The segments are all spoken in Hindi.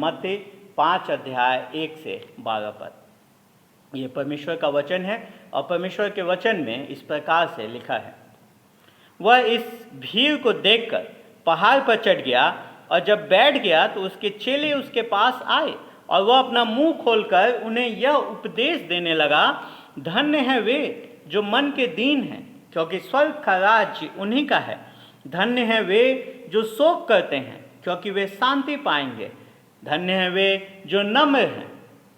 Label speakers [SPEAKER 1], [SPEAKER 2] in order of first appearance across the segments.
[SPEAKER 1] मत्ती 5 अध्याय 1 से 12 पद। ये परमेश्वर का वचन है और परमेश्वर के वचन में इस प्रकार से लिखा है, वह इस भीड़ को देखकर पहाड़ पर चढ़ गया और जब बैठ गया तो उसके चेले उसके पास आए और वह अपना मुंह खोलकर उन्हें यह उपदेश देने लगा, धन्य है वे जो मन के दीन हैं, क्योंकि स्वर्ग का राज्य उन्हीं का है। धन्य है वे जो शोक करते हैं, क्योंकि वे शांति पाएंगे। धन्य है वे जो नम्र हैं,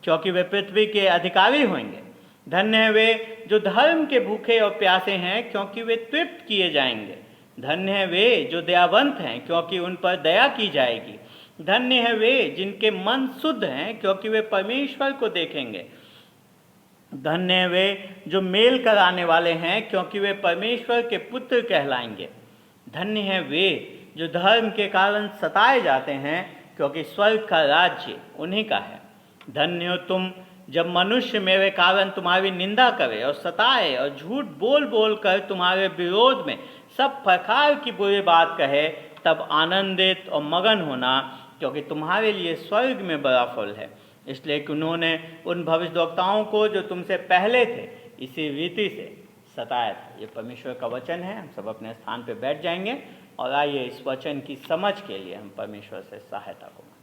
[SPEAKER 1] क्योंकि वे पृथ्वी के अधिकारी होंगे। धन्य है वे जो धर्म के भूखे और प्यासे हैं, क्योंकि वे तृप्त किए जाएंगे। धन्य है वे जो दयावंत हैं, क्योंकि उन पर दया की जाएगी। धन्य है वे जिनके मन शुद्ध हैं, क्योंकि वे परमेश्वर को देखेंगे। धन्य है वे जो मेल कराने वाले हैं, क्योंकि वे परमेश्वर के पुत्र कहलाएंगे। धन्य है वे जो धर्म के कारण सताए जाते हैं, क्योंकि स्वर्ग का राज्य उन्हीं का है। धन्य हो तुम जब मनुष्य मेरे कारण तुम्हारी निंदा करे और सताए और झूठ बोल बोल कर तुम्हारे विरोध में सब प्रकार की बुरी बात कहे, तब आनंदित और मगन होना, क्योंकि तुम्हारे लिए स्वर्ग में बड़ा फल है। इसलिए कि उन्होंने उन भविष्यद्वक्ताओं को जो तुमसे पहले थे इसी रीति से सताया था। ये परमेश्वर का वचन है। हम सब अपने स्थान पर बैठ जाएंगे और आइए इस वचन की समझ के लिए हम परमेश्वर से सहायता को मांगें।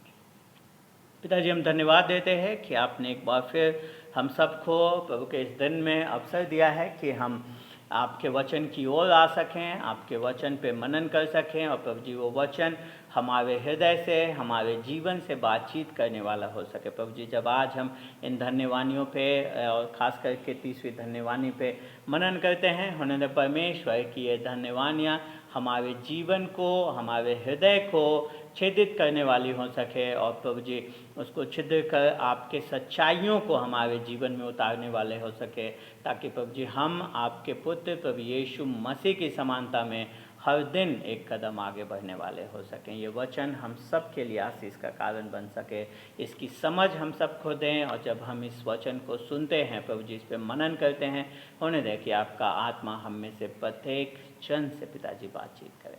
[SPEAKER 1] पिताजी, हम धन्यवाद देते हैं कि आपने एक बार फिर हम सबको प्रभु के इस दिन में अवसर दिया है कि हम आपके वचन की ओर आ सकें, आपके वचन पे मनन कर सकें और प्रभु जी वो वचन हमारे हृदय से, हमारे जीवन से बातचीत करने वाला हो सके। प्रभु जी, जब आज हम इन धन्यवानियों पे और ख़ास करके 30वीं धन्यवानी पे मनन करते हैं, होने दे परमेश्वर की ये धन्यवानियाँ हमारे जीवन को, हमारे हृदय को छेदित करने वाली हो सके और प्रभु जी उसको छिद्र कर आपके सच्चाइयों को हमारे जीवन में उतारने वाले हो सके, ताकि प्रभु जी हम आपके पुत्र प्रभु यीशु मसीह की समानता में हर दिन एक कदम आगे बढ़ने वाले हो सकें। ये वचन हम सब के लिए आशीष का कारण बन सके, इसकी समझ हम सब को दें। और जब हम इस वचन को सुनते हैं प्रभु जी, इस पर मनन करते हैं, होने दें कि आपका आत्मा हम में से प्रत्येक जन से पिताजी बातचीत करें,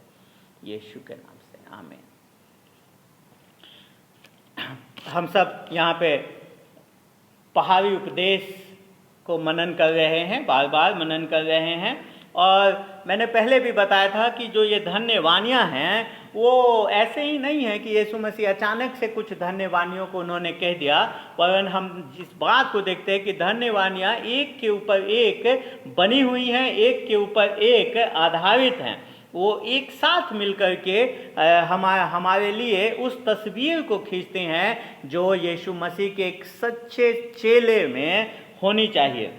[SPEAKER 1] यीशु के नाम से, आमीन। हम सब यहाँ पे पहाड़ी उपदेश को मनन कर रहे हैं, बार बार मनन कर रहे हैं। और मैंने पहले भी बताया था कि जो ये धन्यवानियाँ हैं वो ऐसे ही नहीं है कि यीशु मसीह अचानक से कुछ धन्यवानियों को उन्होंने कह दिया, वरन हम जिस बात को देखते हैं कि धन्यवानियाँ एक के ऊपर एक बनी हुई हैं, एक के ऊपर एक आधारित हैं। वो एक साथ मिलकर के हमारे लिए उस तस्वीर को खींचते हैं जो यीशु मसीह के एक सच्चे चेले में होनी चाहिए।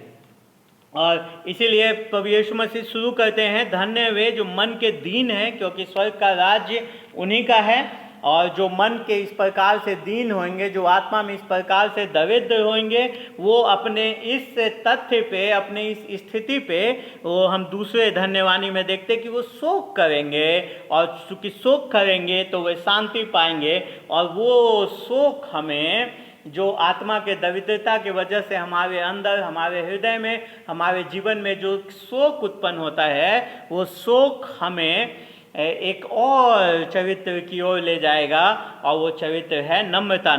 [SPEAKER 1] और इसीलिए प्रभु यीशु मसीह शुरू करते हैं, धन्य वे जो मन के दीन हैं, क्योंकि स्वर्ग का राज्य उन्हीं का है। और जो मन के इस प्रकार से दीन होंगे, जो आत्मा में इस प्रकार से दरिद्र होंगे, वो अपने इस तथ्य पे, अपने इस स्थिति पे वो हम दूसरे धन्यवानी में देखते कि वो शोक करेंगे, और चूँकि शोक करेंगे तो वे शांति पाएंगे। और वो शोक हमें जो आत्मा के दरिद्रता की वजह से हमारे अंदर, हमारे हृदय में, हमारे जीवन में जो शोक उत्पन्न होता है, वो शोक हमें एक और चरित्र की ओर ले जाएगा, और वो चरित्र है नम्रता।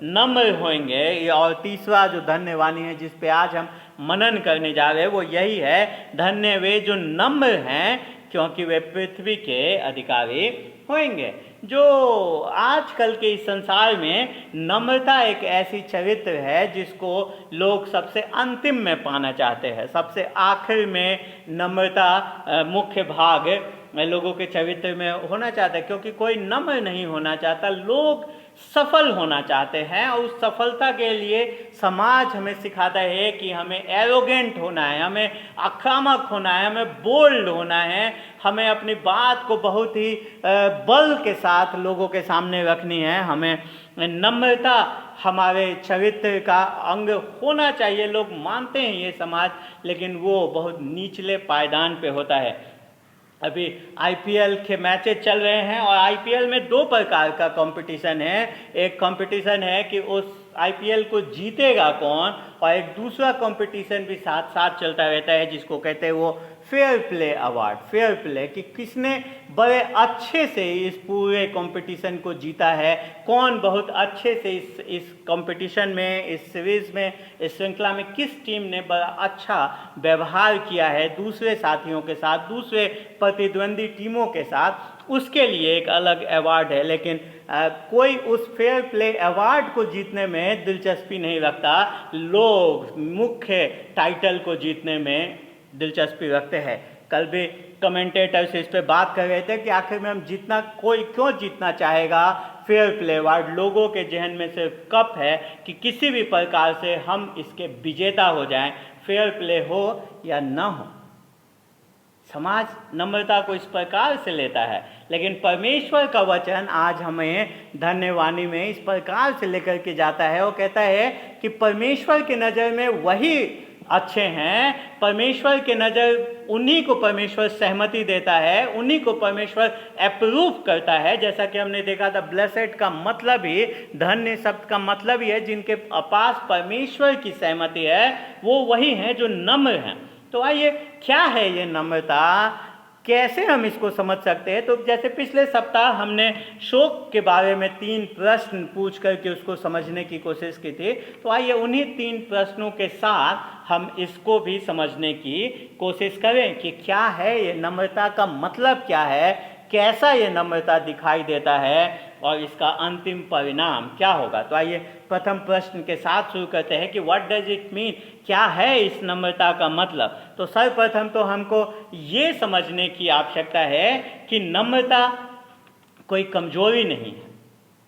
[SPEAKER 1] नम्र होंगे। और तीसरा जो धन्यवानी है जिस पे आज हम मनन करने जा रहे हैं वो यही है, धन्य वे जो नम्र हैं, क्योंकि वे पृथ्वी के अधिकारी होंगे। जो आजकल के इस संसार में नम्रता एक ऐसी चरित्र है जिसको लोग सबसे अंतिम में पाना चाहते हैं, सबसे आखिर में नम्रता मुख्य भाग लोगों के चरित्र में होना चाहता है, क्योंकि कोई नम्र नहीं होना चाहता। लोग सफल होना चाहते हैं और उस सफलता के लिए समाज हमें सिखाता है कि हमें एरोगेंट होना है, हमें आक्रामक होना है, हमें बोल्ड होना है, हमें अपनी बात को बहुत ही बल के साथ लोगों के सामने रखनी है। हमें नम्रता हमारे चरित्र का अंग होना चाहिए। लोग मानते हैं ये समाज, लेकिन वो बहुत निचले पायदान पे होता है। अभी आईपीएल के मैचेस चल रहे हैं और आईपीएल में दो प्रकार का कंपटीशन है। एक कंपटीशन है कि उस आईपीएल को जीतेगा कौन, और एक दूसरा कंपटीशन भी साथ साथ चलता रहता है जिसको कहते हैं वो fair play award. Fair play कि किसने बड़े अच्छे से इस पूरे कंपटीशन को जीता है, कौन बहुत अच्छे से इस कंपटीशन में, इस सीरीज में, इस श्रृंखला में किस टीम ने बड़ा अच्छा व्यवहार किया है दूसरे साथियों के साथ, दूसरे प्रतिद्वंदी टीमों के साथ, उसके लिए एक अलग अवार्ड है। लेकिन कोई उस फेयर प्ले अवार्ड को जीतने में दिलचस्पी नहीं रखता, लोग मुख्य टाइटल को जीतने में दिलचस्पी रखते हैं। कल भी कमेंटेटर्स इस पे बात कर रहे थे कि आखिर में कोई क्यों जीतना चाहेगा फेयर प्ले अवार्ड। लोगों के जहन में सिर्फ कप है कि किसी भी प्रकार से हम इसके विजेता हो जाएं, फेयर प्ले हो या ना हो। समाज नम्रता को इस प्रकार से लेता है, लेकिन परमेश्वर का वचन आज हमें धन्यवाणी में इस प्रकार से लेकर के जाता है। वो कहता है कि परमेश्वर की नज़र में वही अच्छे हैं, परमेश्वर के नज़र उन्हीं को परमेश्वर सहमति देता है, उन्हीं को परमेश्वर अप्रूव करता है। जैसा कि हमने देखा था, ब्लेसेड का मतलब ही, धन्य शब्द का मतलब ही है जिनके पास परमेश्वर की सहमति है, वो वही हैं जो नम्र हैं। तो आइए, क्या है ये नम्रता, कैसे हम इसको समझ सकते हैं? तो जैसे पिछले सप्ताह हमने शोक के बारे में 3 प्रश्न पूछ करके उसको समझने की कोशिश की थी, तो आइए उन्हीं 3 प्रश्नों के साथ हम इसको भी समझने की कोशिश करें कि क्या है ये नम्रता का मतलब क्या है, कैसा ये नम्रता दिखाई देता है और इसका अंतिम परिणाम क्या होगा। तो आइए प्रथम प्रश्न के साथ शुरू करते हैं कि व्हाट डज इट मीन, क्या है इस नम्रता का मतलब। तो सर्वप्रथम तो हमको ये समझने की आवश्यकता है कि नम्रता कोई कमजोरी नहीं है।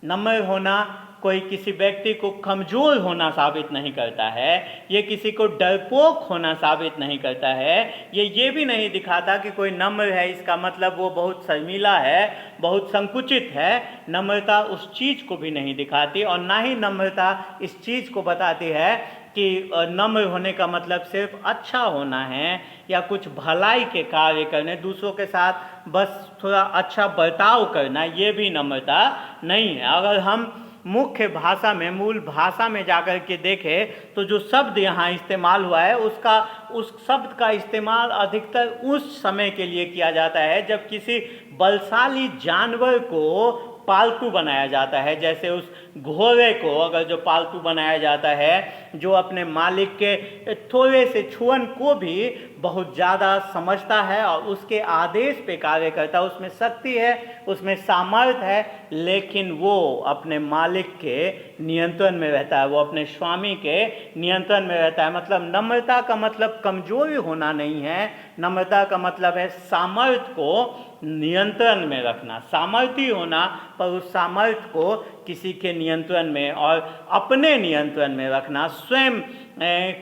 [SPEAKER 1] नम्र होना कोई किसी व्यक्ति को कमजोर होना साबित नहीं करता है, ये किसी को डरपोक होना साबित नहीं करता है, ये भी नहीं दिखाता कि कोई नम्र है इसका मतलब वो बहुत शर्मीला है, बहुत संकुचित है। नम्रता उस चीज़ को भी नहीं दिखाती, और ना ही नम्रता इस चीज़ को बताती है कि नम्र होने का मतलब सिर्फ अच्छा होना है या कुछ भलाई के कार्य करने, दूसरों के साथ बस थोड़ा अच्छा बर्ताव करना, ये भी नम्रता नहीं है। अगर हम मुख्य भाषा में, मूल भाषा में जाकर के देखें तो जो शब्द यहाँ इस्तेमाल हुआ है उस शब्द का इस्तेमाल अधिकतर उस समय के लिए किया जाता है जब किसी बलशाली जानवर को पालतू बनाया जाता है। जैसे उस घोड़े को अगर जो पालतू बनाया जाता है, जो अपने मालिक के थोड़े से छुअन को भी बहुत ज़्यादा समझता है और उसके आदेश पे कार्य करता है, उसमें शक्ति है, उसमें सामर्थ्य है, लेकिन वो अपने मालिक के नियंत्रण में रहता है, वो अपने स्वामी के नियंत्रण में रहता है। मतलब नम्रता का मतलब कमजोरी होना नहीं है, नम्रता का मतलब है सामर्थ्य को नियंत्रण में रखना, सामर्थ्य होना, पर उस सामर्थ्य को किसी के नियंत्रण में और अपने नियंत्रण में रखना, स्वयं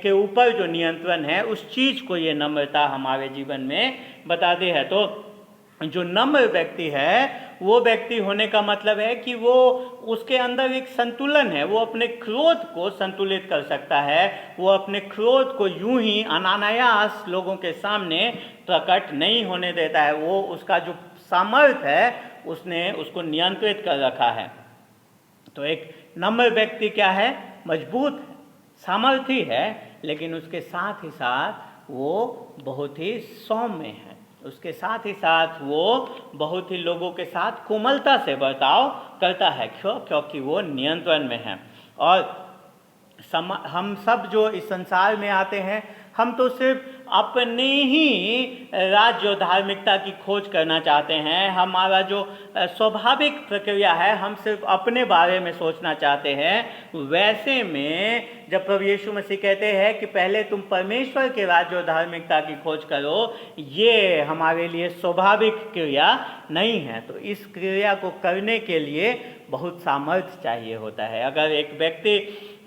[SPEAKER 1] के ऊपर जो नियंत्रण है उस चीज़ को ये नम्रता हमारे जीवन में बताती है। तो जो नम्र व्यक्ति है वो व्यक्ति होने का मतलब है कि वो, उसके अंदर एक संतुलन है, वो अपने क्रोध को संतुलित कर सकता है, वो अपने क्रोध को यूं ही अनायास लोगों के सामने प्रकट नहीं होने देता है, वो उसका जो सामर्थ्य है उसने उसको नियंत्रित कर रखा है। तो एक नम्र व्यक्ति क्या है, मजबूत सामर्थ्य है, लेकिन उसके साथ ही साथ वो बहुत ही सौम्य है, उसके साथ ही साथ वो बहुत ही लोगों के साथ कोमलता से बर्ताव करता है। क्योंकि वो नियंत्रण में है। और हम सब जो इस संसार में आते हैं, हम तो सिर्फ अपने ही राज्य और धार्मिकता की खोज करना चाहते हैं। हमारा जो स्वाभाविक प्रक्रिया है, हम सिर्फ अपने बारे में सोचना चाहते हैं। वैसे में जब प्रभु यीशु मसीह कहते हैं कि पहले तुम परमेश्वर के राज्य और धार्मिकता की खोज करो, ये हमारे लिए स्वाभाविक क्रिया नहीं है। तो इस क्रिया को करने के लिए बहुत सामर्थ्य चाहिए होता है। अगर एक व्यक्ति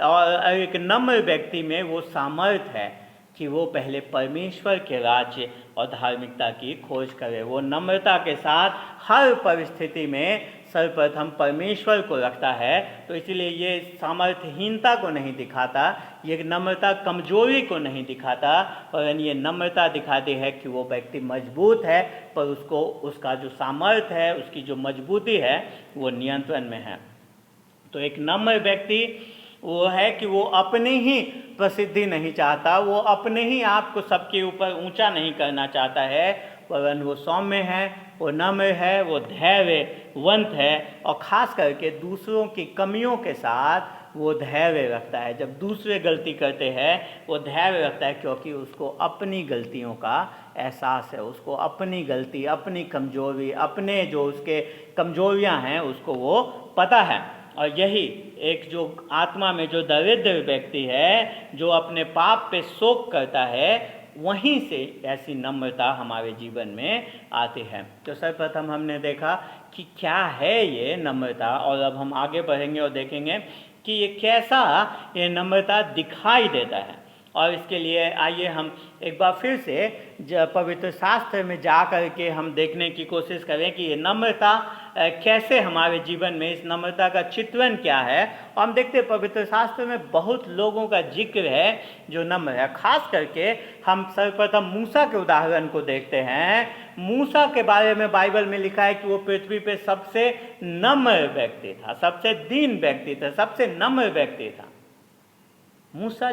[SPEAKER 1] और एक नम्र व्यक्ति में वो सामर्थ्य है कि वो पहले परमेश्वर के राज्य और धार्मिकता की खोज करे, वो नम्रता के साथ हर परिस्थिति में सर्वप्रथम परमेश्वर को रखता है, तो इसलिए ये सामर्थ्यहीनता को नहीं दिखाता, ये नम्रता कमजोरी को नहीं दिखाता, और ये नम्रता दिखाती है कि वो व्यक्ति मजबूत है, पर उसको उसका जो सामर्थ्य है, उसकी जो मजबूती है, वो नियंत्रण में है। तो एक नम्र व्यक्ति वो है कि वो अपनी ही प्रसिद्धि नहीं चाहता, वो अपने ही आप को सबके ऊपर ऊंचा नहीं करना चाहता है, वरन वो सौम्य है, वो नम्र है, वो धैर्यवंत है, और ख़ास करके दूसरों की कमियों के साथ वो धैर्य रखता है। जब दूसरे गलती करते हैं वो धैर्य रखता है, क्योंकि उसको अपनी गलतियों का एहसास है, उसको अपनी गलती, अपनी कमजोरी, अपने जो उसके कमजोरियां हैं उसको वो पता है। और यही एक जो आत्मा में जो दरिद्र व्यक्ति है, जो अपने पाप पे शोक करता है, वहीं से ऐसी नम्रता हमारे जीवन में आती है। तो सर्वप्रथम हमने देखा कि क्या है ये नम्रता, और अब हम आगे बढ़ेंगे और देखेंगे कि ये कैसा ये नम्रता दिखाई देता है। और इसके लिए आइए हम एक बार फिर से पवित्र शास्त्र में जा कर के हम देखने की कोशिश करें कि ये नम्रता कैसे हमारे जीवन में, इस नम्रता का चित्रण क्या है। और हम देखते हैं पवित्र शास्त्र में बहुत लोगों का जिक्र है जो नम्र है। खास करके हम सर्वप्रथम मूसा के उदाहरण को देखते हैं। मूसा के बारे में बाइबल में लिखा है कि वो पृथ्वी पे सबसे नम्र व्यक्ति था, सबसे दीन व्यक्ति था, सबसे नम्र व्यक्ति था। मूसा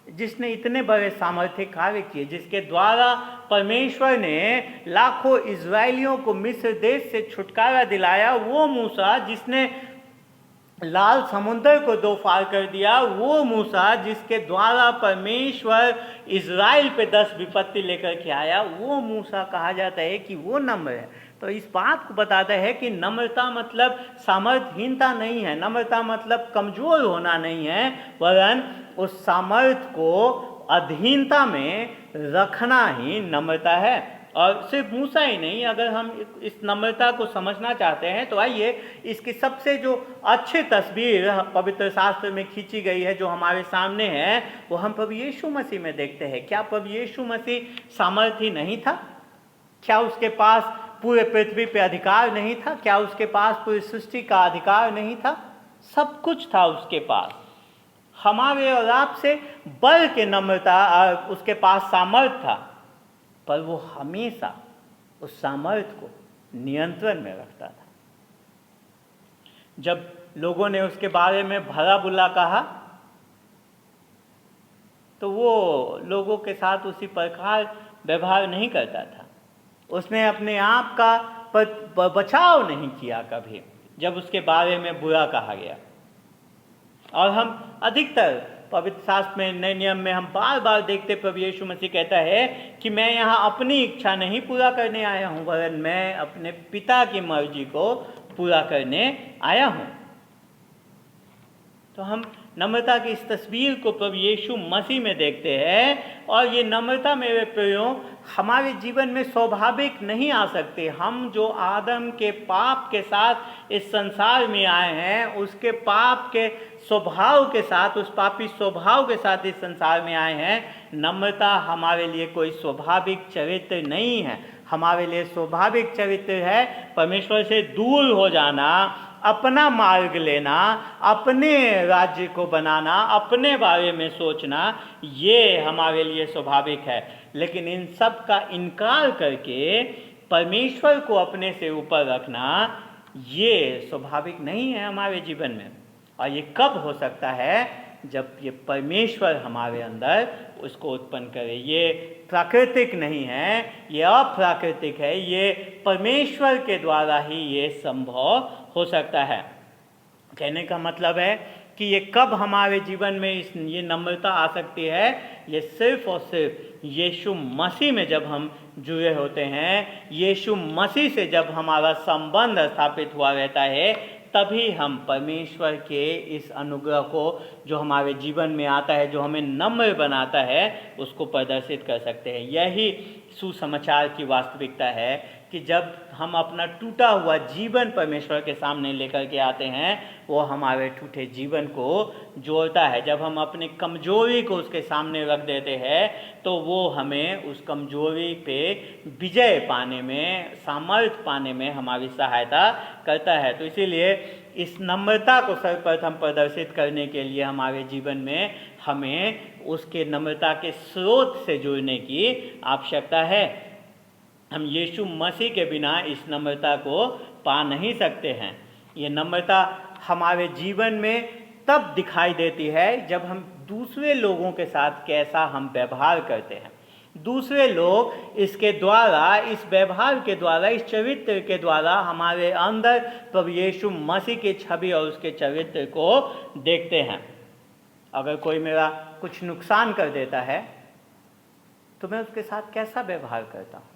[SPEAKER 1] जिसने इतने बड़े सामर्थ्य कार्य किए, जिसके द्वारा परमेश्वर ने लाखों इज़राइलियों को मिस्र देश से छुटकारा दिलाया, वो मूसा जिसने लाल समुद्र को दो फाड़ कर दिया, वो मूसा जिसके द्वारा परमेश्वर इज़राइल पे 10 विपत्ति लेकर के आया, वो मूसा कहा जाता है कि वो नम्र है। तो इस बात को बताता है कि नम्रता मतलब सामर्थ्यहीनता नहीं है, नम्रता मतलब कमज़ोर होना नहीं है, वरन उस सामर्थ्य को अधीनता में रखना ही नम्रता है। और सिर्फ मूसा ही नहीं, अगर हम इस नम्रता को समझना चाहते हैं तो आइए इसकी सबसे जो अच्छी तस्वीर पवित्र शास्त्र में खींची गई है, जो हमारे सामने है, वो हम प्रभु यीशु मसीह में देखते हैं। क्या प्रभु यीशु मसीह सामर्थ्य नहीं था? क्या उसके पास पूरे पृथ्वी पे अधिकार नहीं था? क्या उसके पास पूरी सृष्टि का अधिकार नहीं था? सब कुछ था उसके पास। हमारे और आपसे बढ़ के नम्रता उसके पास सामर्थ्य था, पर वो हमेशा उस सामर्थ्य को नियंत्रण में रखता था। जब लोगों ने उसके बारे में भला बुरा कहा तो वो लोगों के साथ उसी प्रकार व्यवहार नहीं करता था। उसने अपने आप का बचाव नहीं किया कभी जब उसके बारे में बुरा कहा गया। और हम अधिकतर पवित्र शास्त्र में, नए नियम में हम बार बार देखते प्रभु यीशु मसीह कहता है कि मैं यहाँ अपनी इच्छा नहीं पूरा करने आया हूँ, वरन मैं अपने पिता की मर्जी को पूरा करने आया हूँ। तो हम नम्रता की इस तस्वीर को प्रभु यीशु मसीह में देखते हैं। और ये नम्रता मेरे प्रियो हमारे जीवन में स्वाभाविक नहीं आ सकते। हम जो आदम के पाप के साथ इस संसार में आए हैं, उसके पाप के स्वभाव के साथ, उस पापी स्वभाव के साथ इस संसार में आए हैं। नम्रता हमारे लिए कोई स्वाभाविक चरित्र नहीं है। हमारे लिए स्वाभाविक चरित्र है परमेश्वर से दूर हो जाना, अपना मार्ग लेना, अपने राज्य को बनाना, अपने बारे में सोचना, ये हमारे लिए स्वाभाविक है। लेकिन इन सब का इनकार करके परमेश्वर को अपने से ऊपर रखना, ये स्वाभाविक नहीं है हमारे जीवन में। और ये कब हो सकता है? जब ये परमेश्वर हमारे अंदर उसको उत्पन्न करे। ये प्राकृतिक नहीं है, ये अप्राकृतिक है, ये परमेश्वर के द्वारा ही ये संभव हो सकता है। कहने का मतलब है कि ये कब हमारे जीवन में ये नम्रता आ सकती है? ये सिर्फ और सिर्फ यीशु मसीह में जब हम जुड़े होते हैं, यीशु मसीह से जब हमारा संबंध स्थापित हुआ रहता है, तभी हम परमेश्वर के इस अनुग्रह को जो हमारे जीवन में आता है, जो हमें नम्र बनाता है, उसको प्रदर्शित कर सकते हैं। यही सुसमाचार की वास्तविकता है कि जब हम अपना टूटा हुआ जीवन परमेश्वर के सामने लेकर के आते हैं, वो हमारे टूटे जीवन को जोड़ता है। जब हम अपनी कमजोरी को उसके सामने रख देते हैं, तो वो हमें उस कमजोरी पे विजय पाने में, सामर्थ्य पाने में हमारी सहायता करता है। तो इसीलिए इस नम्रता को सर्वप्रथम प्रदर्शित करने के लिए हमारे जीवन में हमें उसके नम्रता के स्रोत से जुड़ने की आवश्यकता है। हम यीशु मसीह के बिना इस नम्रता को पा नहीं सकते हैं। ये नम्रता हमारे जीवन में तब दिखाई देती है जब हम दूसरे लोगों के साथ कैसा हम व्यवहार करते हैं। दूसरे लोग इसके द्वारा, इस व्यवहार के द्वारा, इस चरित्र के द्वारा हमारे अंदर प्रभु यीशु मसीह की छवि और उसके चरित्र को देखते हैं। अगर कोई मेरा कुछ नुकसान कर देता है तो मैं उसके साथ कैसा व्यवहार करता हूँ।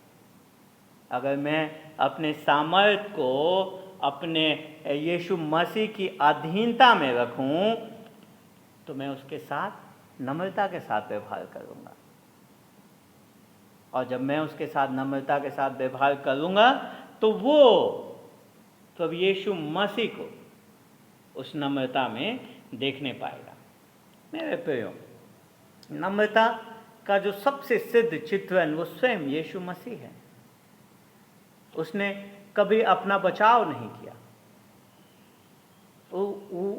[SPEAKER 1] अगर मैं अपने सामर्थ्य को अपने यीशु मसीह की अधीनता में रखूं तो मैं उसके साथ नम्रता के साथ व्यवहार करूंगा। और जब मैं उसके साथ नम्रता के साथ व्यवहार करूंगा तो वो प्रभु यीशु मसीह को उस नम्रता में देखने पाएगा। मेरे प्रियो, नम्रता का जो सबसे सिद्ध चित्रण वो स्वयं यीशु मसीह है। उसने कभी अपना बचाव नहीं किया।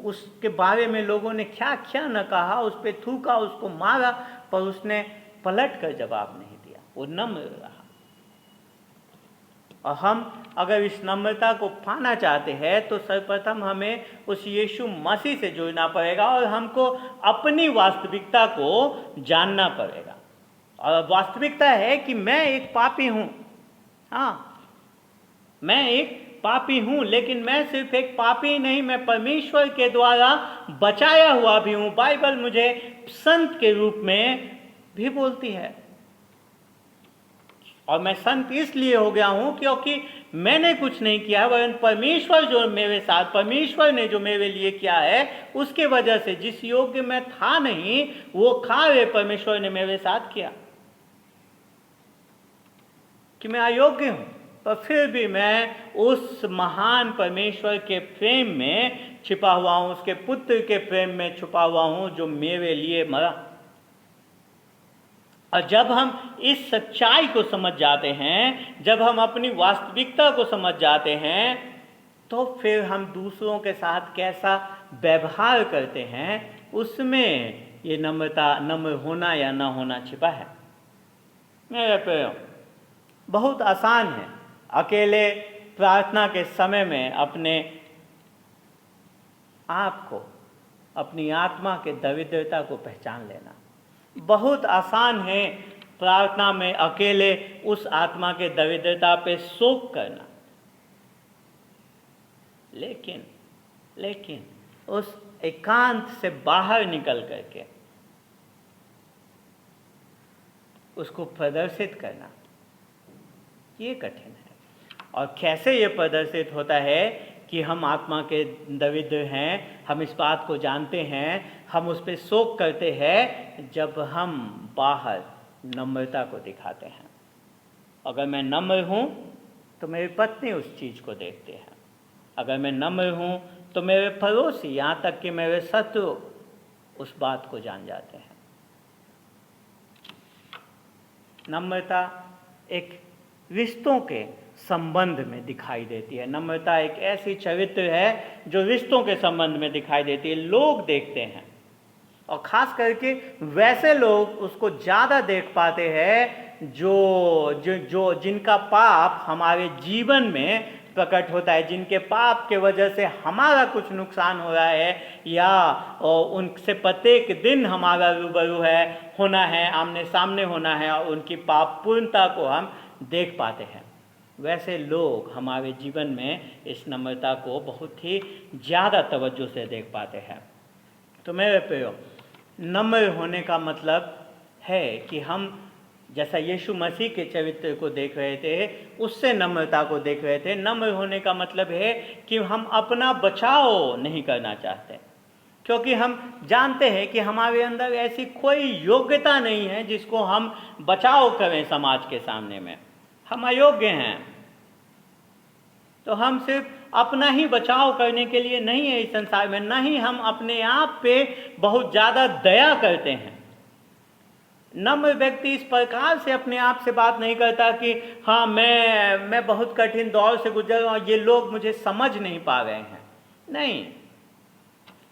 [SPEAKER 1] उसके बारे में लोगों ने क्या क्या न कहा, उस पर थूका, उसको मारा, पर उसने पलट कर जवाब नहीं दिया। वो नम्र रहा। और हम अगर इस नम्रता को पाना चाहते हैं तो सर्वप्रथम हमें उस यीशु मसीह से जुड़ना पड़ेगा और हमको अपनी वास्तविकता को जानना पड़ेगा। और वास्तविकता है कि मैं एक पापी हूँ। हाँ, मैं एक पापी हूँ, लेकिन मैं सिर्फ एक पापी नहीं, मैं परमेश्वर के द्वारा बचाया हुआ भी हूँ। बाइबल मुझे संत के रूप में भी बोलती है। और मैं संत इसलिए हो गया हूँ क्योंकि मैंने कुछ नहीं किया, वरन परमेश्वर जो मेरे साथ, परमेश्वर ने जो मेरे लिए किया है, उसके वजह से जिस योग्य मैं था नहीं, वो कार्य परमेश्वर ने मेरे साथ किया। कि मैं अयोग्य हूँ, पर फिर भी मैं उस महान परमेश्वर के प्रेम में छिपा हुआ हूँ, उसके पुत्र के प्रेम में छुपा हुआ हूँ जो मेरे लिए मरा। और जब हम इस सच्चाई को समझ जाते हैं, जब हम अपनी वास्तविकता को समझ जाते हैं, तो फिर हम दूसरों के साथ कैसा व्यवहार करते हैं, उसमें ये नम्रता, नम्र होना या ना होना छिपा है। मेरे प्रियो, बहुत आसान है अकेले प्रार्थना के समय में अपने आप को, अपनी आत्मा के दरिद्रता को पहचान लेना। बहुत आसान है प्रार्थना में अकेले उस आत्मा के दरिद्रता पे शोक करना। लेकिन उस एकांत से बाहर निकल करके उसको प्रदर्शित करना, ये कठिन है। और कैसे ये प्रदर्शित होता है कि हम आत्मा के दरिद्र हैं, हम इस बात को जानते हैं, हम उस पर शोक करते हैं, जब हम बाहर नम्रता को दिखाते हैं। अगर मैं नम्र हूँ तो मेरी पत्नी उस चीज़ को देखते हैं। अगर मैं नम्र हूँ तो मेरे पड़ोसी, यहाँ तक कि मेरे शत्रु उस बात को जान जाते हैं। नम्रता एक रिश्तों के संबंध में दिखाई देती है। नम्रता एक ऐसी चरित्र है जो रिश्तों के संबंध में दिखाई देती है। लोग देखते हैं, और खास करके वैसे लोग उसको ज़्यादा देख पाते हैं जो जिनका पाप हमारे जीवन में प्रकट होता है, जिनके पाप के वजह से हमारा कुछ नुकसान हो रहा है, या उनसे प्रत्येक दिन हमारा रूबरू होना है, आमने सामने होना है, और उनकी पाप पूर्णता को हम देख पाते हैं। वैसे लोग हमारे जीवन में इस नम्रता को बहुत ही ज़्यादा तवज्जो से देख पाते हैं। तो मेरे प्रियो, नम्र होने का मतलब है कि हम जैसा यीशु मसीह के चरित्र को देख रहे थे, उससे नम्रता को देख रहे थे। नम्र होने का मतलब है कि हम अपना बचाव नहीं करना चाहते, क्योंकि हम जानते हैं कि हमारे अंदर ऐसी कोई योग्यता नहीं है जिसको हम बचाव करें समाज के सामने में। हम अयोग्य हैं, तो हम सिर्फ अपना ही बचाव करने के लिए नहीं है इस संसार में, न ही हम अपने आप पे बहुत ज़्यादा दया करते हैं। नम्र व्यक्ति इस प्रकार से अपने आप से बात नहीं करता कि हाँ मैं बहुत कठिन दौर से गुजर रहा हूँ, ये लोग मुझे समझ नहीं पा रहे हैं। नहीं,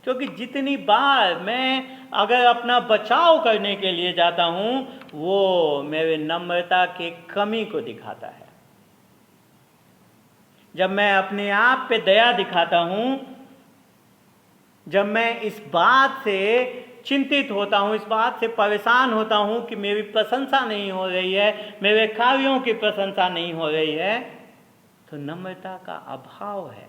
[SPEAKER 1] क्योंकि जितनी बार मैं अगर अपना बचाव करने के लिए जाता हूँ, वो मेरे नम्रता की कमी को दिखाता है। जब मैं अपने आप पे दया दिखाता हूँ, जब मैं इस बात से चिंतित होता हूँ, इस बात से परेशान होता हूँ कि मेरी प्रशंसा नहीं हो रही है, मेरे कार्यों की प्रशंसा नहीं हो रही है, तो नम्रता का अभाव है।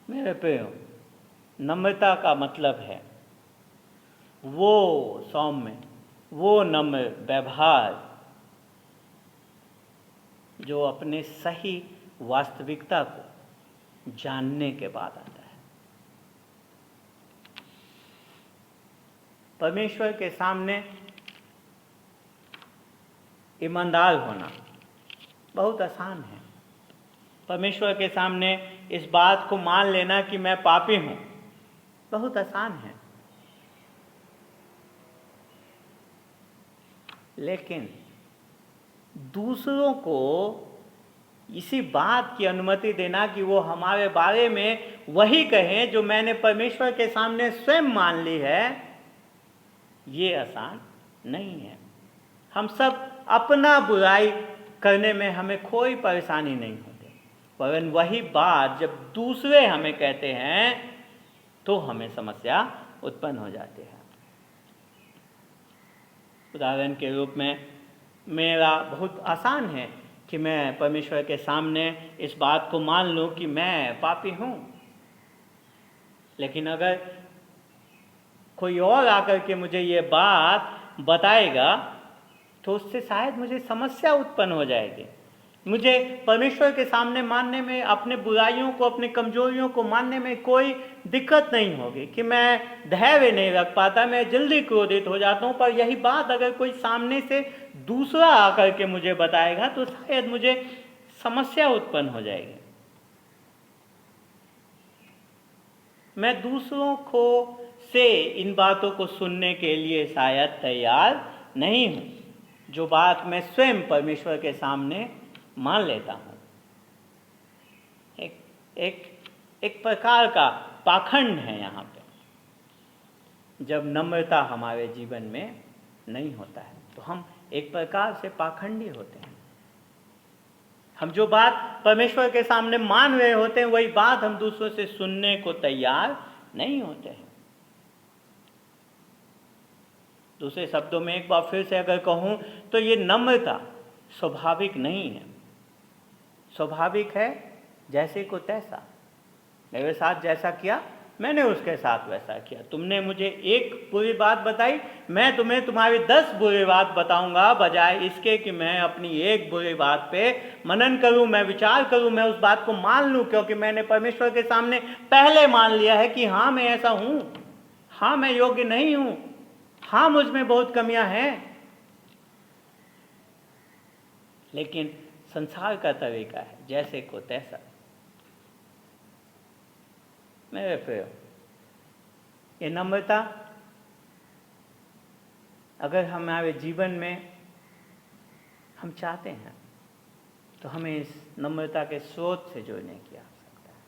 [SPEAKER 1] मेरे प्रियो, नम्रता का मतलब है वो सौम्य, वो नम्र व्यवहार जो अपने सही वास्तविकता को जानने के बाद आता है। परमेश्वर के सामने ईमानदार होना बहुत आसान है। परमेश्वर के सामने इस बात को मान लेना कि मैं पापी हूं बहुत आसान है। लेकिन दूसरों को इसी बात की अनुमति देना कि वो हमारे बारे में वही कहें जो मैंने परमेश्वर के सामने स्वयं मान ली है, ये आसान नहीं है। हम सब अपना बुराई करने में हमें कोई परेशानी नहीं होती, पर वही बात जब दूसरे हमें कहते हैं तो हमें समस्या उत्पन्न हो जाती है। उदाहरण के रूप में मेरा बहुत आसान है कि मैं परमेश्वर के सामने इस बात को मान लूं कि मैं पापी हूं, लेकिन अगर कोई और आकर के मुझे ये बात बताएगा तो उससे शायद मुझे समस्या उत्पन्न हो जाएगी। मुझे परमेश्वर के सामने मानने में, अपने बुराइयों को, अपनी कमजोरियों को मानने में कोई दिक्कत नहीं होगी कि मैं धैर्य नहीं रख पाता, मैं जल्दी क्रोधित हो जाता हूँ। पर यही बात अगर कोई सामने से दूसरा आकर के मुझे बताएगा तो शायद मुझे समस्या उत्पन्न हो जाएगी। मैं दूसरों को से इन बातों को सुनने के लिए शायद तैयार नहीं हूँ, जो बात मैं स्वयं परमेश्वर के सामने मान लेता हूँ। एक प्रकार का पाखंड है यहाँ पे। जब नम्रता हमारे जीवन में नहीं होता है तो हम एक प्रकार से पाखंडी होते हैं। हम जो बात परमेश्वर के सामने मान रहे होते हैं वही बात हम दूसरों से सुनने को तैयार नहीं होते हैं। दूसरे शब्दों में एक बार फिर से अगर कहूं तो ये नम्रता स्वाभाविक नहीं है। स्वाभाविक है जैसे को तैसा, मेरे साथ जैसा किया मैंने उसके साथ वैसा किया। तुमने मुझे एक बुरी बात बताई, मैं तुम्हें तुम्हारी 10 बुरी बात बताऊंगा, बजाय इसके कि मैं अपनी एक बुरी बात पे मनन करूं, मैं विचार करूं, मैं उस बात को मान लूं, क्योंकि मैंने परमेश्वर के सामने पहले मान लिया है कि हाँ मैं ऐसा हूं, हाँ मैं योग्य नहीं हूं, हाँ मुझ में बहुत कमियां हैं। लेकिन संसार का तरीका है जैसे को तैसा। मेरे प्रियो, ये नम्रता अगर हमारे जीवन में हम चाहते हैं तो हमें इस नम्रता के स्रोत से जुड़ने की आवश्यकता है,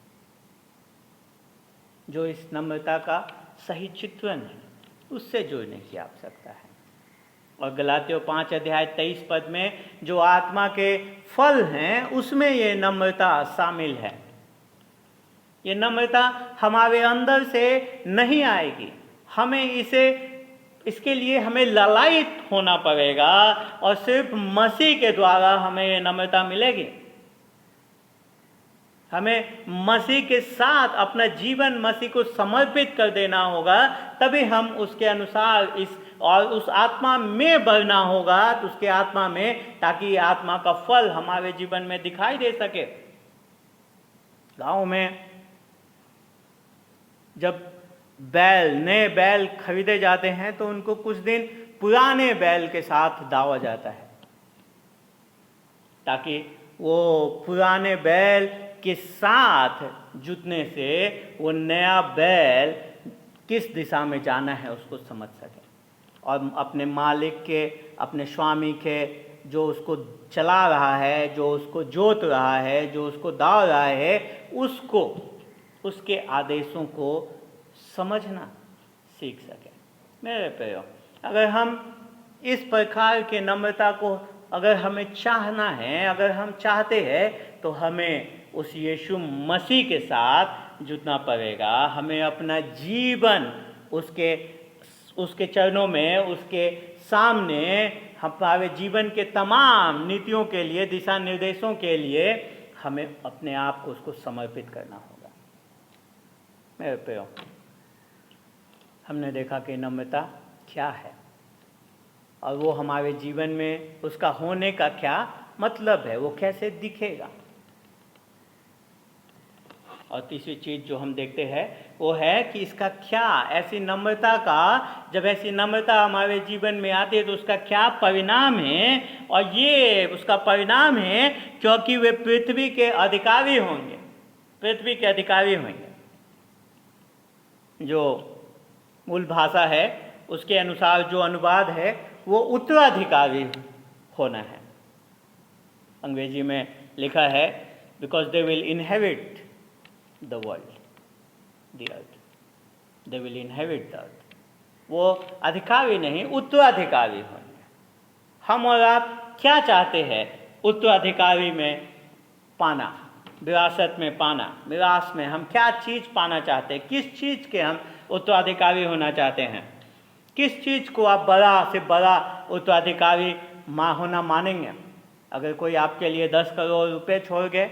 [SPEAKER 1] जो इस नम्रता का सही चित्रण है उससे जुड़ने की आवश्यकता है। और गलातियों 5 अध्याय 23 पद में जो आत्मा के फल हैं उसमें ये नम्रता शामिल है। ये नम्रता हमारे अंदर से नहीं आएगी, हमें इसके लिए हमें ललायित होना पड़ेगा और सिर्फ मसीह के द्वारा हमें ये नम्रता मिलेगी। हमें मसीह के साथ अपना जीवन मसीह को समर्पित कर देना होगा, तभी हम उसके अनुसार और उस आत्मा में बढ़ना होगा, तो उसके आत्मा में, ताकि ये आत्मा का फल हमारे जीवन में दिखाई दे सके। गांव में जब नए बैल खरीदे जाते हैं तो उनको कुछ दिन पुराने बैल के साथ दावा जाता है, ताकि वो पुराने बैल के साथ जुटने से वो नया बैल किस दिशा में जाना है उसको समझ सके, और अपने मालिक के, अपने स्वामी के, जो उसको चला रहा है, जो उसको जोत रहा है, जो उसको दाव रहा है, उसको, उसके आदेशों को समझना सीख सके। मेरे प्रियो, अगर हम इस प्रकार के नम्रता को अगर हमें चाहना है, अगर हम चाहते हैं, तो हमें उस यीशु मसीह के साथ जुटना पड़ेगा। हमें अपना जीवन उसके चरणों में, उसके सामने हमारे जीवन के तमाम नीतियों के लिए, दिशा निर्देशों के लिए हमें अपने आप को उसको समर्पित करना होगा। मेरे प्रियो, हमने देखा कि नम्रता क्या है और वो हमारे जीवन में उसका होने का क्या मतलब है, वो कैसे दिखेगा। और तीसरी चीज़ जो हम देखते हैं वो है कि इसका क्या, ऐसी नम्रता का, जब ऐसी नम्रता हमारे जीवन में आती है तो उसका क्या परिणाम है। और ये उसका परिणाम है क्योंकि वे पृथ्वी के अधिकारी होंगे, पृथ्वी के अधिकारी होंगे। जो मूल भाषा है उसके अनुसार जो अनुवाद है वो उत्तराधिकारी होना है। अंग्रेजी में लिखा है because they will inherit the world, the earth, they will inherit the earth. वो अधिकारी नहीं, उत्तराधिकारी होंगे। हम और आप क्या चाहते हैं उत्तराधिकारी में पाना, विरासत में पाना, विरास में हम क्या चीज़ पाना चाहते हैं, किस चीज़ के हम उत्तराधिकारी होना चाहते हैं, किस चीज़ को आप बड़ा से बड़ा उत्तराधिकारी होना मानेंगे। अगर कोई आपके लिए 10 करोड़ रुपए छोड़ गए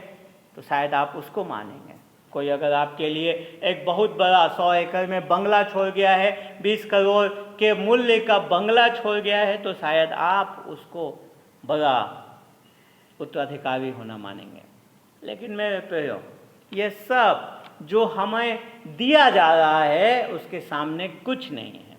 [SPEAKER 1] तो शायद आप उसको मानेंगे। कोई अगर आपके लिए एक बहुत बड़ा 100 एकड़ में बंगला छोड़ गया है, 20 करोड़ के मूल्य का बंगला छोड़ गया है, तो शायद आप उसको बड़ा उत्तराधिकारी होना मानेंगे। लेकिन मेरे प्रियो, ये सब जो हमें दिया जा रहा है उसके सामने कुछ नहीं है।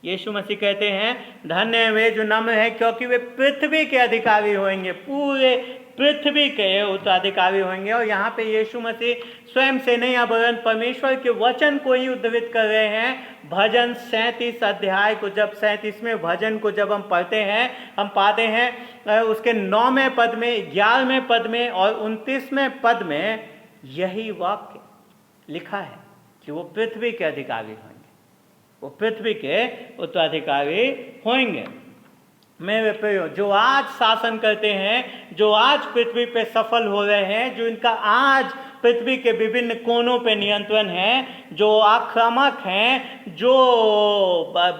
[SPEAKER 1] यीशु मसीह कहते हैं धन्य है वे जो नम्र है क्योंकि वे पृथ्वी के अधिकारी होंगे, पूरे पृथ्वी के उत्तराधिकारी होंगे। और यहाँ पे यीशु मसीह स्वयं से नहीं वरन परमेश्वर के वचन को ही उद्धृत कर रहे हैं। भजन 37 अध्याय को, जब 37वें भजन को जब हम पढ़ते हैं, हम पाते हैं उसके 9वें पद में, 11वें पद में और 29वें पद में यही वाक्य लिखा है कि वो पृथ्वी के अधिकारी होंगे, वो पृथ्वी के उत्तराधिकारी होंगे। मेरे प्रियो, जो आज शासन करते हैं, जो आज पृथ्वी पे सफल हो रहे हैं, जो इनका आज पृथ्वी के विभिन्न कोनों पे नियंत्रण है, जो आक्रामक हैं, जो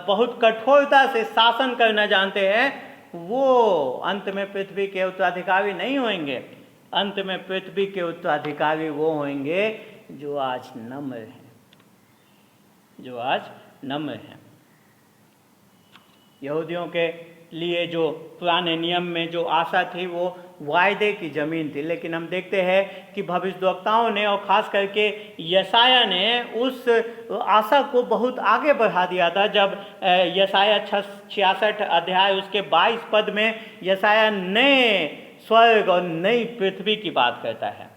[SPEAKER 1] बहुत कठोरता से शासन करना जानते हैं, वो अंत में पृथ्वी के उत्तराधिकारी नहीं होंगे। अंत में पृथ्वी के उत्तराधिकारी वो होंगे जो आज नम्र हैं, जो आज नम्र हैं। यहूदियों के लिए जो पुराने नियम में जो आशा थी वो वायदे की ज़मीन थी, लेकिन हम देखते हैं कि भविष्यद्वक्ताओं ने और ख़ास करके यशाया ने उस आशा को बहुत आगे बढ़ा दिया था। जब यशाया 66 अध्याय उसके 22 पद में यशाया नए स्वर्ग और नई पृथ्वी की बात करता है,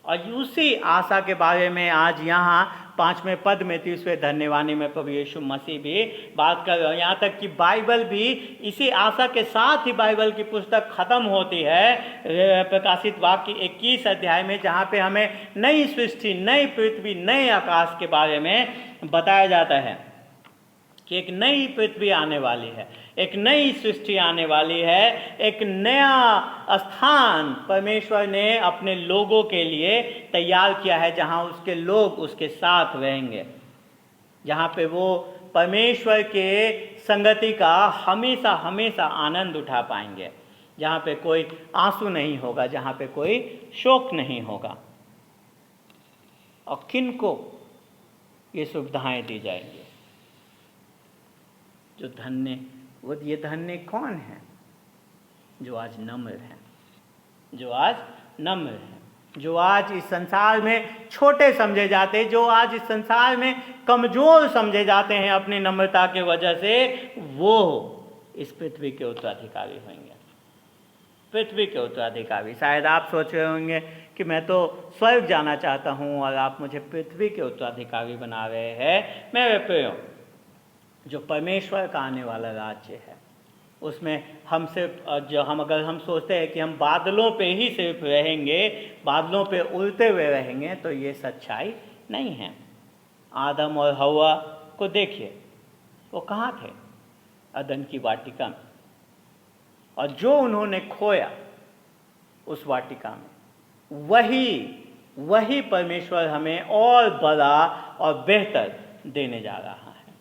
[SPEAKER 1] और उसी आशा के बारे में आज यहाँ 5वें पद में 30वें धन्यवाणी में प्रभु यीशु मसीह भी बात कर रहे हैं। यहाँ तक कि बाइबल भी इसी आशा के साथ ही बाइबल की पुस्तक खत्म होती है प्रकाशित वाक्य 21 अध्याय में, जहाँ पे हमें नई सृष्टि, नई पृथ्वी, नए आकाश के बारे में बताया जाता है कि एक नई पृथ्वी आने वाली है, एक नई सृष्टि आने वाली है, एक नया स्थान परमेश्वर ने अपने लोगों के लिए तैयार किया है, जहां उसके लोग उसके साथ रहेंगे, जहां पे वो परमेश्वर के संगति का हमेशा हमेशा आनंद उठा पाएंगे, जहां पे कोई आंसू नहीं होगा, जहां पे कोई शोक नहीं होगा। और किनको ये सुविधाएं दी जाएंगी? जो धन्य, वो ये धन्य कौन है? जो आज नम्र हैं, जो आज नम्र हैं, जो आज इस संसार में छोटे समझे जाते, जो आज इस संसार में कमजोर समझे जाते हैं अपनी नम्रता के वजह से, वो इस पृथ्वी के उत्तराधिकारी होंगे, पृथ्वी के उत्तराधिकारी। शायद आप सोच रहे होंगे कि मैं तो स्वर्ग जाना चाहता हूँ और आप मुझे पृथ्वी के उत्तराधिकारी बना रहे हैं। मेरे प्रियो, जो परमेश्वर का आने वाला राज्य है उसमें हम सिर्फ अगर हम सोचते हैं कि हम बादलों पे ही सिर्फ रहेंगे, बादलों पे उड़ते हुए रहेंगे, तो ये सच्चाई नहीं है। आदम और हवा को देखिए, वो कहाँ थे? अदन की वाटिका में, और जो उन्होंने खोया उस वाटिका में, वही परमेश्वर हमें और बड़ा और बेहतर देने जा रहा है।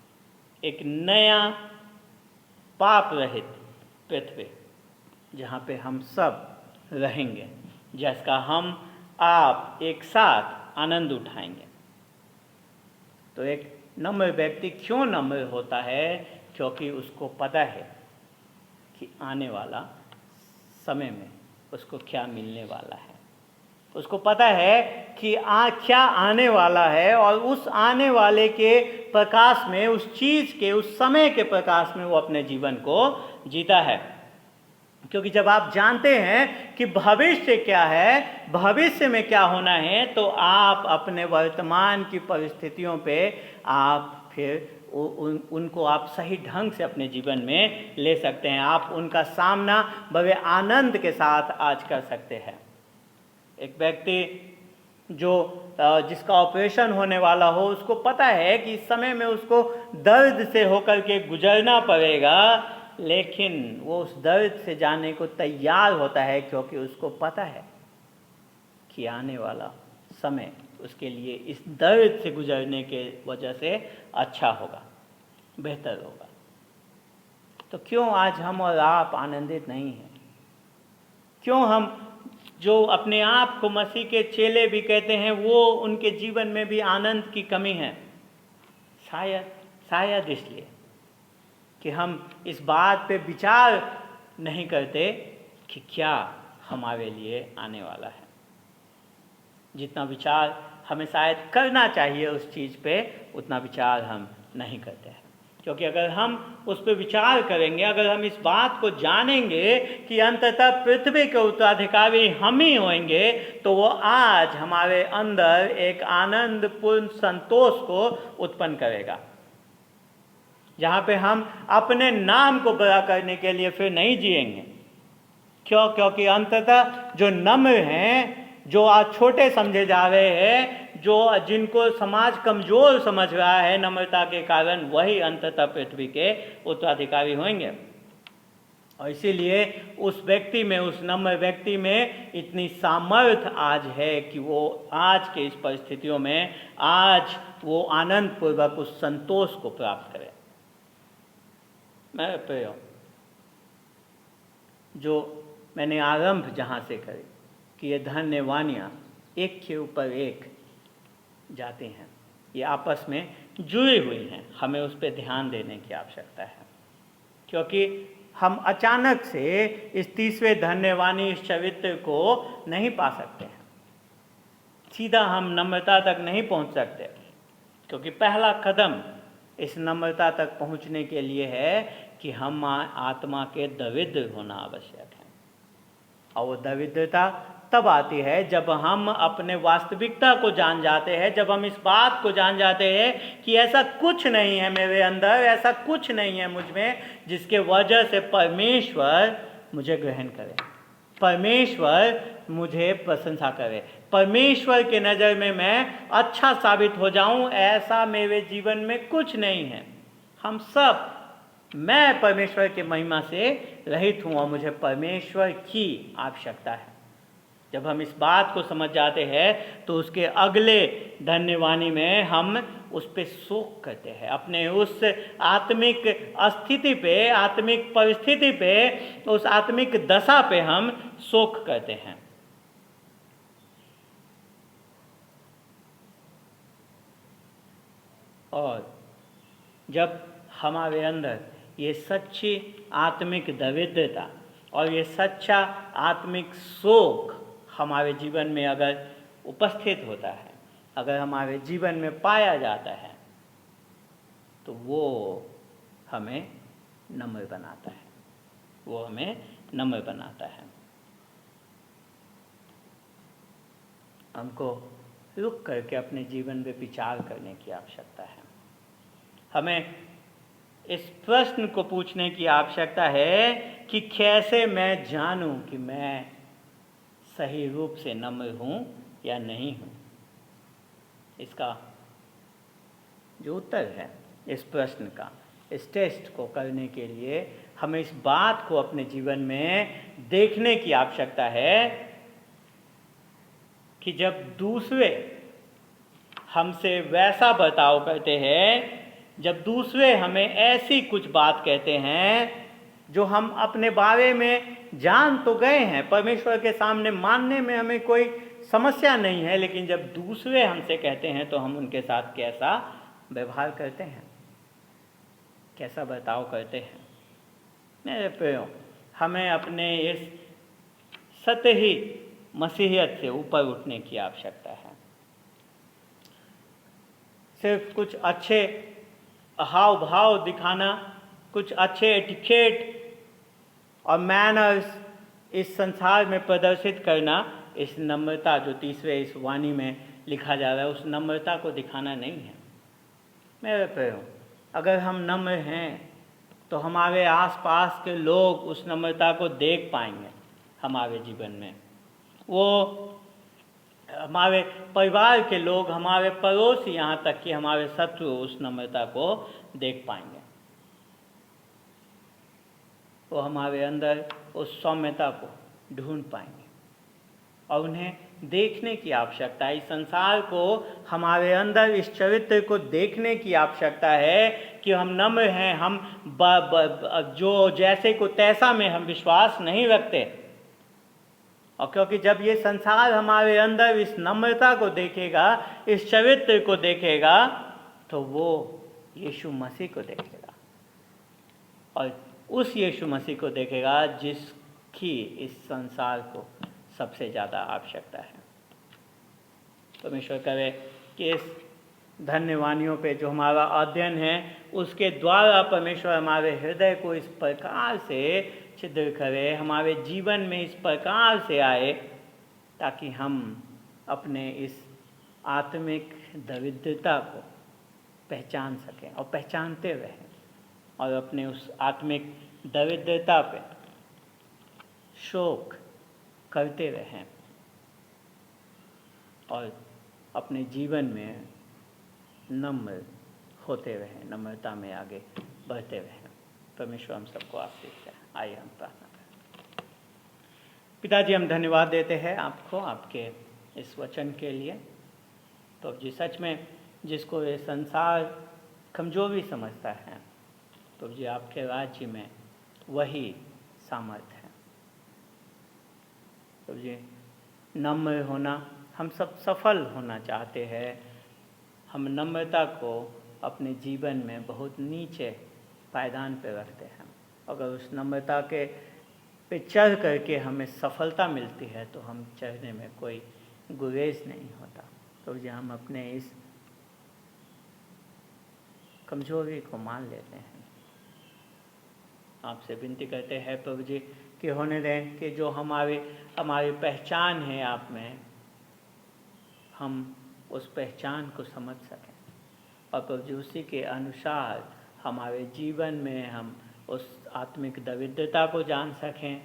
[SPEAKER 1] एक नया पाप रहित पृथ्वी जहाँ पे हम सब रहेंगे, जिसका हम आप एक साथ आनंद उठाएंगे। तो एक नम्र व्यक्ति क्यों नम्र होता है? क्योंकि उसको पता है कि आने वाला समय में उसको क्या मिलने वाला है। उसको पता है कि क्या आने वाला है, और उस आने वाले के प्रकाश में, उस चीज़ के, उस समय के प्रकाश में वो अपने जीवन को जीता है। क्योंकि जब आप जानते हैं कि भविष्य क्या है, भविष्य में क्या होना है, तो आप अपने वर्तमान की परिस्थितियों पे आप फिर उनको आप सही ढंग से अपने जीवन में ले सकते हैं। आप उनका सामना बड़े आनंद के साथ आज कर सकते हैं। एक व्यक्ति जिसका ऑपरेशन होने वाला हो, उसको पता है कि इस समय में उसको दर्द से होकर के गुजरना पड़ेगा, लेकिन वो उस दर्द से जाने को तैयार होता है, क्योंकि उसको पता है कि आने वाला समय उसके लिए इस दर्द से गुजरने के वजह से अच्छा होगा, बेहतर होगा। तो क्यों आज हम और आप आनंदित नहीं हैं? क्यों हम जो अपने आप को मसीह के चेले भी कहते हैं, वो उनके जीवन में भी आनंद की कमी है? शायद इसलिए कि हम इस बात पे विचार नहीं करते कि क्या हमारे लिए आने वाला है। जितना विचार हमें शायद करना चाहिए उस चीज़ पे, उतना विचार हम नहीं करते हैं। क्योंकि अगर हम उस पर विचार करेंगे, अगर हम इस बात को जानेंगे कि अंततः पृथ्वी के उत्तराधिकारी हम ही होंगे, तो वो आज हमारे अंदर एक आनंदपूर्ण संतोष को उत्पन्न करेगा, जहाँ पे हम अपने नाम को बड़ा करने के लिए फिर नहीं जिएंगे। क्योंकि अंततः जो नम्र हैं, जो आज छोटे समझे जा रहे हैं, जिनको समाज कमजोर समझ रहा है नम्रता के कारण, वही अंततः पृथ्वी के उत्तराधिकारी होंगे। और इसीलिए उस व्यक्ति में, उस नम्र व्यक्ति में इतनी सामर्थ्य आज है कि वो आज के इस परिस्थितियों में आज वो आनंद पूर्वक उस संतोष को प्राप्त करे। मेरे प्रियो, जो मैंने आरंभ जहाँ से करी कि ये धन्य वाणियाँ एक के ऊपर एक जाती हैं, ये आपस में जुड़ी हुई हैं, हमें उस पर ध्यान देने की आवश्यकता है। क्योंकि हम अचानक से इस तीसरे धन्यवाणी, इस चरित्र को नहीं पा सकते हैं, सीधा हम नम्रता तक नहीं पहुंच सकते। क्योंकि पहला कदम इस नम्रता तक पहुंचने के लिए है कि हम आत्मा के दरिद्र होना आवश्यक है। और वो दरिद्रता तब आती है जब हम अपने वास्तविकता को जान जाते हैं, जब हम इस बात को जान जाते हैं कि ऐसा कुछ नहीं है मेरे अंदर, ऐसा कुछ नहीं है मुझ में, जिसके वजह से परमेश्वर मुझे ग्रहण करे, परमेश्वर मुझे प्रशंसा करे, परमेश्वर के नज़र में मैं अच्छा साबित हो जाऊं। ऐसा मेरे जीवन में कुछ नहीं है। हम सब, मैं परमेश्वर के महिमा से रहित हूँ और मुझे परमेश्वर की आवश्यकता है। जब हम इस बात को समझ जाते हैं, तो उसके अगले धन्यवाणी में हम उस पे शोक करते हैं, अपने उस आत्मिक स्थिति पे, आत्मिक परिस्थिति पे, उस आत्मिक दशा पे हम शोक करते हैं। और जब हमारे अंदर ये सच्ची आत्मिक दरिद्रता और ये सच्चा आत्मिक शोक हमारे जीवन में अगर उपस्थित होता है, अगर हमारे जीवन में पाया जाता है, तो वो हमें नम्र बनाता है, वो हमें नम्र बनाता है। हमको रुक करके अपने जीवन में विचार करने की आवश्यकता है। हमें इस प्रश्न को पूछने की आवश्यकता है कि कैसे मैं जानूं कि मैं सही रूप से नम्र हूं या नहीं हूं। इसका जो उत्तर है इस प्रश्न का, इस टेस्ट को करने के लिए हमें इस बात को अपने जीवन में देखने की आवश्यकता है कि जब दूसरे हमसे वैसा बर्ताव करते हैं, जब दूसरे हमें ऐसी कुछ बात कहते हैं जो हम अपने बारे में जान तो गए हैं, परमेश्वर के सामने मानने में हमें कोई समस्या नहीं है, लेकिन जब दूसरे हमसे कहते हैं तो हम उनके साथ कैसा व्यवहार करते हैं, कैसा बर्ताव करते हैं। मेरे प्रियो, हमें अपने इस सतही मसीहियत से ऊपर उठने की आवश्यकता है। सिर्फ कुछ अच्छे हाव भाव दिखाना, कुछ अच्छे एटिकेट और मैनर्स इस संसार में प्रदर्शित करना, इस नम्रता जो तीसरे इस वाणी में लिखा जा रहा है, उस नम्रता को दिखाना नहीं है। मेरे प्रियो, अगर हम नम्र हैं तो हमारे आसपास के लोग उस नम्रता को देख पाएंगे हमारे जीवन में। वो हमारे परिवार के लोग, हमारे पड़ोसी, यहाँ तक कि हमारे शत्रु उस नम्रता को देख पाएंगे। वो हमारे अंदर उस सौम्यता को ढूंढ पाएंगे और उन्हें देखने की आवश्यकता है। इस संसार को हमारे अंदर इस चरित्र को देखने की आवश्यकता है कि हम नम्र हैं, हम जो जैसे को तैसा में हम विश्वास नहीं रखते। और क्योंकि जब ये संसार हमारे अंदर इस नम्रता को देखेगा, इस चरित्र को देखेगा, तो वो यीशु मसीह को देखेगा और उस यीशु मसीह को देखेगा जिसकी इस संसार को सबसे ज़्यादा आवश्यकता है। परमेश्वर करे कि इस धन्यवादियों पे जो हमारा अध्ययन है, उसके द्वारा परमेश्वर हमारे हृदय को इस प्रकार से छिद्र करे, हमारे जीवन में इस प्रकार से आए, ताकि हम अपने इस आत्मिक दरिद्रता को पहचान सकें और पहचानते रहें और अपने उस आत्मिक दरिद्रता पे शोक करते रहें और अपने जीवन में नम्र होते रहें, नम्रता में आगे बढ़ते रहें। परमेश्वर हम सबको आशीष दें। आइए हम प्रार्थना करें। पिताजी, हम धन्यवाद देते हैं आपको, आपके इस वचन के लिए। तो जी सच में जिसको ये संसार कमजोरी समझता है, तो जी आपके राज्य में वही सामर्थ है। तो जी नम्र होना, हम सब सफल होना चाहते हैं। हम नम्रता को अपने जीवन में बहुत नीचे पायदान पर रखते हैं। अगर उस नम्रता के पे चढ़ करके हमें सफलता मिलती है तो हम चढ़ने में कोई गुरेज नहीं होता। तो जी हम अपने इस कमजोरी को मान लेते हैं। आपसे विनती करते हैं प्रभु जी कि होने दें कि जो हमारी पहचान है आप में, हम उस पहचान को समझ सकें और प्रभु जी उसी के अनुसार हमारे जीवन में हम उस आत्मिक दरिद्रता को जान सकें,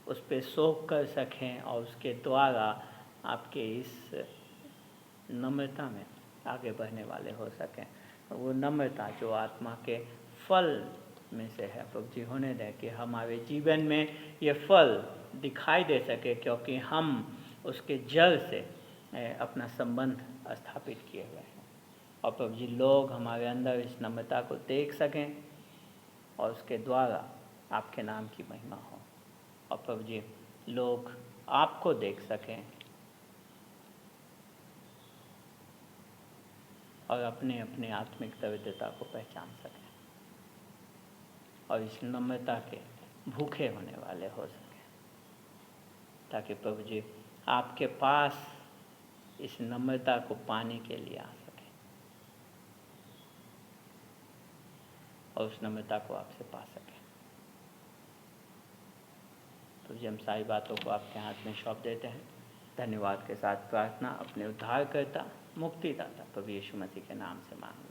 [SPEAKER 1] उस पर शोक कर सकें और उसके द्वारा आपके इस नम्रता में आगे बढ़ने वाले हो सकें। वो नम्रता जो आत्मा के फल में से है, प्रभु जी होने दें कि हमारे जीवन में ये फल दिखाई दे सके, क्योंकि हम उसके जड़ से अपना संबंध स्थापित किए हुए हैं। और प्रभु जी लोग हमारे अंदर इस नम्रता को देख सकें और उसके द्वारा आपके नाम की महिमा हो। और प्रभु जी लोग आपको देख सकें और अपने अपने आत्मिक दरिद्रता को पहचान सकें और इस नम्रता के भूखे होने वाले हो सकें, ताकि प्रभु जी आपके पास इस नम्रता को पाने के लिए आ सकें और उस नम्रता को आपसे पा सकें। तो जी हम सारी बातों को आपके हाथ में सौंप देते हैं। धन्यवाद के साथ प्रार्थना अपने उद्धारकर्ता, मुक्तिदाता प्रभु यीशु मसीह के नाम से मांग